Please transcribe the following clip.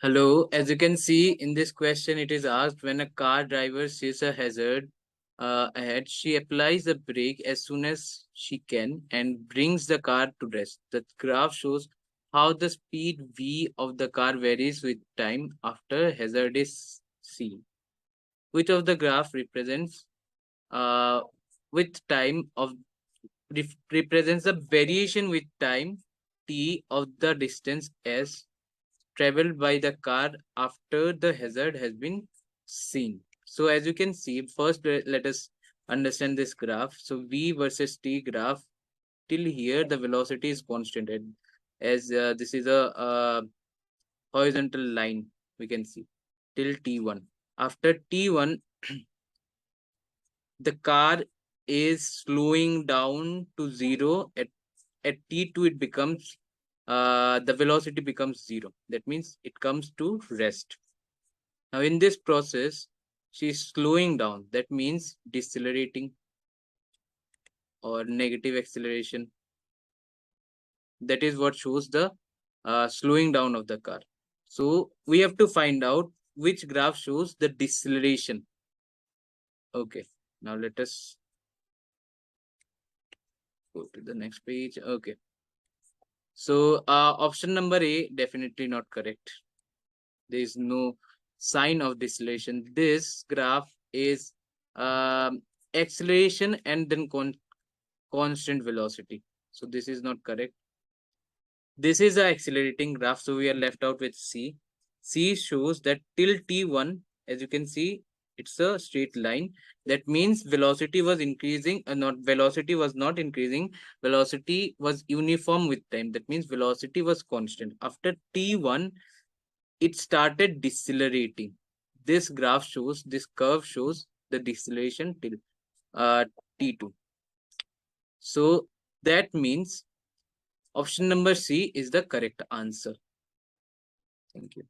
Hello, as you can see in this question, it is asked when a car driver sees a hazard ahead, she applies the brake as soon as she can and brings the car to rest. The graph shows how the speed V of the car varies with time after hazard is seen. Which of the graph represents uh, with time of represents the variation with time t of the distance s traveled by the car after the hazard has been seen. So as you can see, first let us understand this graph. So V versus T graph, till here the velocity is constant, and as this is a horizontal line, we can see till T1. After T1, the car is slowing down to zero. At T2, it becomes the velocity becomes zero. That means it comes to rest. Now, in this process, she is slowing down. That means decelerating or negative acceleration. That is what shows the slowing down of the car. So we have to find out which graph shows the deceleration. Okay. Now let us go to the next page. Okay. So option number A, definitely not correct. There is no sign of deceleration. This graph is acceleration and then constant velocity. So this is not correct. This is a accelerating graph, so we are left out with C. C shows that till T1, as you can see, it's a straight line. That means velocity was increasing, not velocity was not increasing. Velocity was uniform with time. That means velocity was constant. After T1, it started decelerating. This graph shows, this curve shows the deceleration till T2. So that means option number C is the correct answer. Thank you.